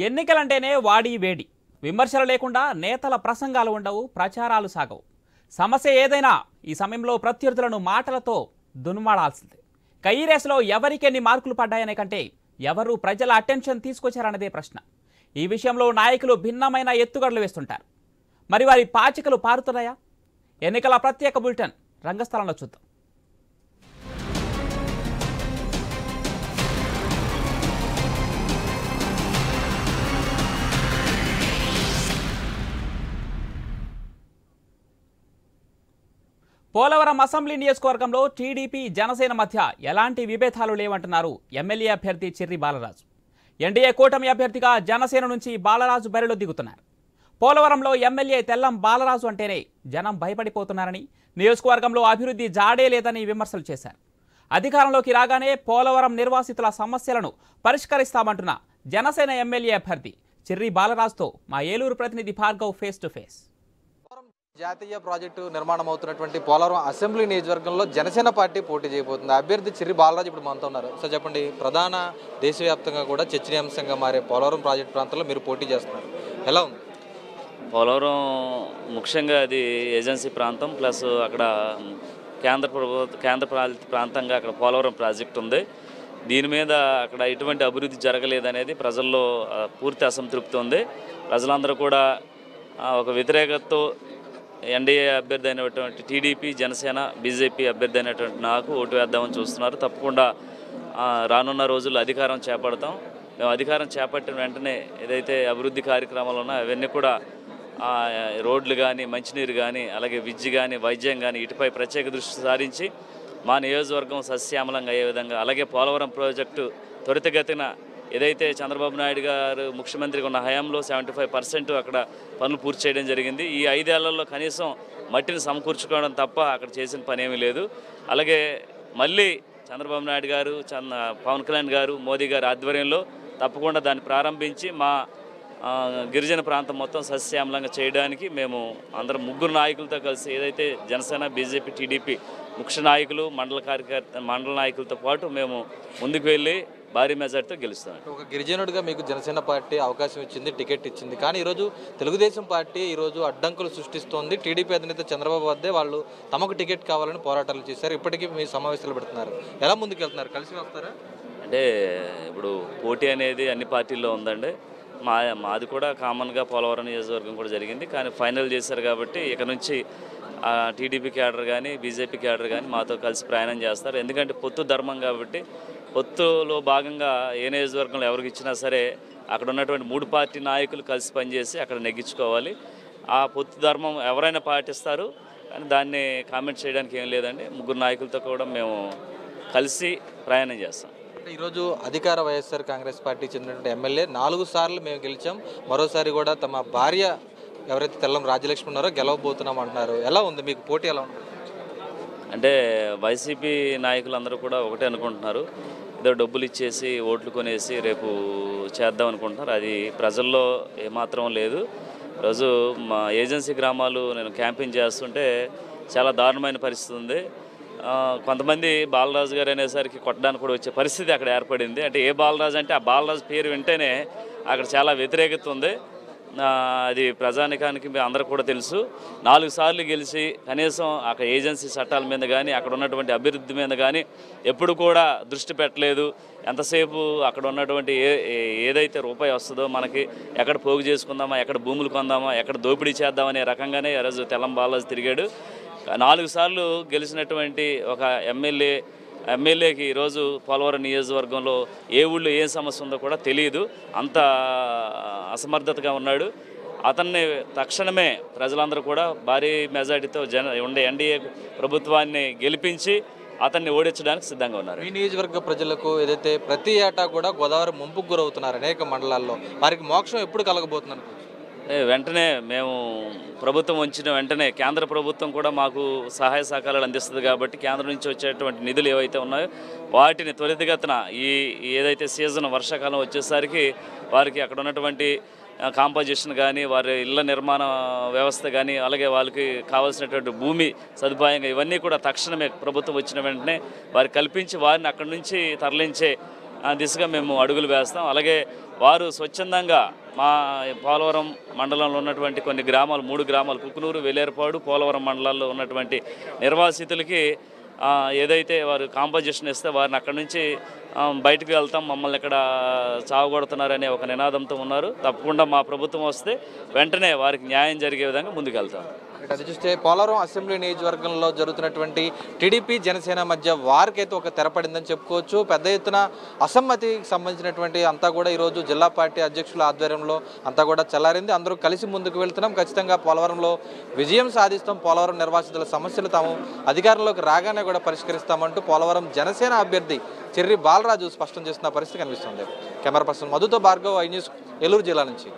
ఎన్నికలంటేనే వాడి వేడి. విమర్శలు లేకుండా నేతల ప్రసంగాలు ఉండవు, ప్రచారాలు సాగవు. సమస్య ఏదైనా ఈ సమయంలో ప్రత్యర్థులను మాటలతో దున్మాడాల్సిందే. ఈ రేసులో ఎవరికెన్ని మార్కులు పడ్డాయనే కంటే ఎవరు ప్రజల అటెన్షన్ తీసుకొచ్చారన్నదే ప్రశ్న. ఈ విషయంలో నాయకులు భిన్నమైన ఎత్తుగడలు వేస్తుంటారు. మరి వారి పాచికలు పారుతున్నాయా? ఎన్నికల ప్రత్యేక బులెటిన్ రంగస్థలంలో చూద్దాం. పోలవరం అసెంబ్లీ నియోజకవర్గంలో టీడీపీ జనసేన మధ్య ఎలాంటి విభేదాలు లేవంటున్నారు ఎమ్మెల్యే అభ్యర్థి చిర్రి బాలరాజు. ఎన్డీఏ కూటమి అభ్యర్థిగా జనసేన నుంచి బాలరాజు బరిలో దిగుతున్నారు. పోలవరంలో ఎమ్మెల్యే తెల్లం బాలరాజు అంటేనే జనం భయపడిపోతున్నారని, నియోజకవర్గంలో అభివృద్ధి జాడే లేదని విమర్శలు చేశారు. అధికారంలోకి రాగానే పోలవరం నిర్వాసితుల సమస్యలను పరిష్కరిస్తామంటున్న జనసేన ఎమ్మెల్యే అభ్యర్థి చిర్రి బాలరాజుతో మా ఏలూరు ప్రతినిధి భార్గవ్ ఫేస్ టు ఫేస్. జాతీయ ప్రాజెక్టు నిర్మాణం అవుతున్నటువంటి పోలవరం అసెంబ్లీ నియోజకవర్గంలో జనసేన పార్టీ పోటీ చేయబోతుంది. అభ్యర్థి చిర్రి బాలరాజు ఇప్పుడు మనతో ఉన్నారు. సో చెప్పండి, ప్రధాన దేశవ్యాప్తంగా కూడా చర్చనీయాంశంగా మారే పోలవరం ప్రాజెక్టు ప్రాంతంలో మీరు పోటీ చేస్తున్నారు, ఎలా ఉంది? పోలవరం ముఖ్యంగా అది ఏజెన్సీ ప్రాంతం, ప్లస్ అక్కడ కేంద్ర ప్రాంతంగా అక్కడ పోలవరం ప్రాజెక్టు ఉంది. దీని మీద అక్కడ ఎటువంటి అభివృద్ధి జరగలేదనేది ప్రజల్లో పూర్తి అసంతృప్తి ఉంది. ప్రజలందరూ కూడా ఒక వ్యతిరేకతతో ఎన్డీఏ అభ్యర్థి అయినటువంటి టీడీపీ, జనసేన, బీజేపీ అభ్యర్థి అయినటువంటి నాకు ఓటు వేద్దామని చూస్తున్నారు. తప్పకుండా రానున్న రోజుల్లో అధికారం చేపడతాం. మేము అధికారం చేపట్టిన వెంటనే ఏదైతే అభివృద్ధి కార్యక్రమాలు ఉన్నాయో అవన్నీ కూడా రోడ్లు కానీ, మంచినీరు కానీ, అలాగే విద్య కానీ, వైద్యం కానీ ఇటుపై ప్రత్యేక దృష్టి సారించి మా నియోజకవర్గం సస్యశ్యామలంగా అయ్యే విధంగా, అలాగే పోలవరం ప్రాజెక్టు త్వరితగతిన ఏదైతే చంద్రబాబు నాయుడు గారు ముఖ్యమంత్రిగా ఉన్న హయాంలో 75% అక్కడ పనులు పూర్తి చేయడం జరిగింది. ఈ 5 ఏళ్లలో కనీసం మట్టిని సమకూర్చుకోవడం తప్ప అక్కడ చేసిన పని ఏమీ లేదు. అలాగే మళ్ళీ చంద్రబాబు నాయుడు గారు, పవన్ కళ్యాణ్ గారు, మోదీ గారి ఆధ్వర్యంలో తప్పకుండా దాన్ని ప్రారంభించి మా గిరిజన ప్రాంతం మొత్తం సస్యశ్యామలంగా చేయడానికి మేము అందరం ముగ్గురు నాయకులతో కలిసి, ఏదైతే జనసేన, బీజేపీ, టీడీపీ ముఖ్య నాయకులు, మండల నాయకులతో పాటు మేము ముందుకు వెళ్ళి భారీ మెజార్టీతో గెలుస్తాం. ఒక గిరిజనుడిగా మీకు జనసేన పార్టీ అవకాశం ఇచ్చింది, టికెట్ ఇచ్చింది. కానీ ఈరోజు తెలుగుదేశం పార్టీ ఈరోజు అడ్డంకులు సృష్టిస్తోంది. టీడీపీ అధినేత చంద్రబాబు వద్దే వాళ్ళు తమకు టికెట్ కావాలని పోరాటాలు చేశారు. ఇప్పటికీ మీ సమావేశాలు పెడుతున్నారు, ఎలా ముందుకు వెళ్తున్నారు? కలిసి వస్తారా? అంటే ఇప్పుడు పోటీ అనేది అన్ని పార్టీల్లో ఉందండి. మాది కూడా కామన్గా పోలవరం నియోజకవర్గం కూడా జరిగింది. కానీ ఫైనల్ చేశారు కాబట్టి ఇక నుంచి టీడీపీ క్యాడర్ కానీ, బీజేపీ క్యాడర్ కానీ మాతో కలిసి ప్రయాణం చేస్తారు. ఎందుకంటే పొత్తు ధర్మం కాబట్టి, పొత్తులో భాగంగా ఏ నియోజకవర్గంలో ఎవరికి ఇచ్చినా సరే అక్కడ ఉన్నటువంటి 3 పార్టీ నాయకులు కలిసి పనిచేసి అక్కడ నెగ్గించుకోవాలి. ఆ పొత్తు ధర్మం ఎవరైనా పాటిస్తారు, కానీ దాన్ని కామెంట్ చేయడానికి ఏం లేదండి. ముగ్గురు నాయకులతో కూడా మేము కలిసి ప్రయాణం చేస్తాం. ఈరోజు అధికార వైఎస్ఆర్ కాంగ్రెస్ పార్టీ చెందినటువంటి ఎమ్మెల్యే 4 సార్లు మేము గెలిచాం, మరోసారి కూడా తమ భార్య ఎవరైతే తెల్లం రాజ్యలక్ష్మి ఉన్నారో గెలవబోతున్నాం అంటున్నారు. ఎలా ఉంది మీకు పోటీ? ఎలా ఉంది అంటే వైసీపీ నాయకులందరూ కూడా ఒకటే అనుకుంటున్నారు, ఏదో డబ్బులు ఇచ్చేసి ఓట్లు కొనేసి రేపు చేద్దాం అనుకుంటున్నారు. అది ప్రజల్లో ఏమాత్రం లేదు. ఈరోజు మా ఏజెన్సీ గ్రామాలు నేను క్యాంపింగ్ చేస్తుంటే చాలా దారుణమైన పరిస్థితి ఉంది. కొంతమంది బాలరాజు గారు అనేసరికి కొట్టడానికి కూడా వచ్చే పరిస్థితి అక్కడ ఏర్పడింది. అంటే ఏ బాలరాజు అంటే ఆ బాలరాజు పేరు వింటేనే అక్కడ చాలా వ్యతిరేకత ఉంది. అది ప్రజానికానికి అందరూ కూడా తెలుసు. 4 సార్లు గెలిచి కనీసం అక్కడ ఏజెన్సీ చట్టాల మీద కానీ, అక్కడ ఉన్నటువంటి అభివృద్ధి మీద కానీ ఎప్పుడు కూడా దృష్టి పెట్టలేదు. ఎంతసేపు అక్కడ ఉన్నటువంటి ఏదైతే రూపాయి వస్తుందో మనకి ఎక్కడ పోగు చేసుకుందామా, ఎక్కడ భూములు కొందామా, ఎక్కడ దోపిడీ చేద్దామనే రకంగానే ఈరోజు తెల్లం బాలరాజు తిరిగాడు. 4 సార్లు గెలిచినటువంటి ఒక ఎమ్మెల్యేకి ఈరోజు పోలవరం నియోజకవర్గంలో ఏ ఊళ్ళో ఏ సమస్య ఉందో కూడా తెలియదు. అంత అసమర్థతగా ఉన్నాడు. అతన్ని తక్షణమే ప్రజలందరూ కూడా భారీ మెజార్టీతో ఉండే ఎన్డీఏ ప్రభుత్వాన్ని గెలిపించి అతన్ని ఓడించడానికి సిద్ధంగా ఉన్నారు. ఈ నియోజకవర్గ ప్రజలకు ఏదైతే ప్రతి ఏటా కూడా గోదావరి ముంపుకు గురవుతున్నారు అనేక మండలాల్లో, వారికి మోక్షం ఎప్పుడు కలగబోతున్నారు? వెంటనే మేము ప్రభుత్వం వచ్చిన వెంటనే కేంద్ర ప్రభుత్వం కూడా మాకు సహాయ సహకారాలు అందిస్తుంది కాబట్టి కేంద్రం నుంచి వచ్చేటువంటి నిధులు ఏవైతే ఉన్నాయో వాటిని త్వరితగతిన ఏదైతే సీజన్ వర్షాకాలం వచ్చేసరికి వారికి అక్కడ ఉన్నటువంటి కాంపోజిషన్ కానీ, వారి ఇళ్ల నిర్మాణ వ్యవస్థ కానీ, అలాగే వాళ్ళకి కావాల్సినటువంటి భూమి సదుపాయంగా ఇవన్నీ కూడా తక్షణమే ప్రభుత్వం వచ్చిన వెంటనే వారికి కల్పించి వారిని అక్కడి నుంచి తరలించే దిశగా మేము అడుగులు వేస్తాం. అలాగే వారు స్వచ్ఛందంగా మా పోలవరం మండలంలో ఉన్నటువంటి కొన్ని గ్రామాలు 3 గ్రామాలు కుకునూరు, వేలేరుపాడు, పోలవరం మండలాల్లో ఉన్నటువంటి నిర్వాసితులకి ఏదైతే వారు కాంపోజిషన్ ఇస్తే వారిని అక్కడి నుంచి బయటకు వెళ్తాం, మమ్మల్ని ఇక్కడ చావగొడుతున్నారనే ఒక నినాదంతో ఉన్నారు. తప్పకుండా మా ప్రభుత్వం వస్తే వెంటనే వారికి న్యాయం జరిగే విధంగా ముందుకెళ్తాం. అది చూస్తే పోలవరం అసెంబ్లీ నియోజకవర్గంలో జరుగుతున్నటువంటి టీడీపీ జనసేన మధ్య వారికైతే ఒక తెరపడిందని చెప్పుకోవచ్చు. పెద్ద ఎత్తున అసమ్మతికి సంబంధించినటువంటి అంతా కూడా ఈరోజు జిల్లా పార్టీ అధ్యక్షుల ఆధ్వర్యంలో అంతా కూడా చల్లారింది. అందరూ కలిసి ముందుకు వెళ్తున్నాం, ఖచ్చితంగా పోలవరంలో విజయం సాధిస్తాం, పోలవరం నిర్వాసితుల సమస్యలు తాము అధికారంలోకి రాగానే కూడా పరిష్కరిస్తామంటూ పోలవరం జనసేన అభ్యర్థి చెర్రి బాలరాజు స్పష్టం చేస్తున్న పరిస్థితి కనిపిస్తుంది. కెమెరా పర్సన్ మధుతో భార్గవ్, ఐ న్యూస్, ఏలూరు జిల్లా నుంచి.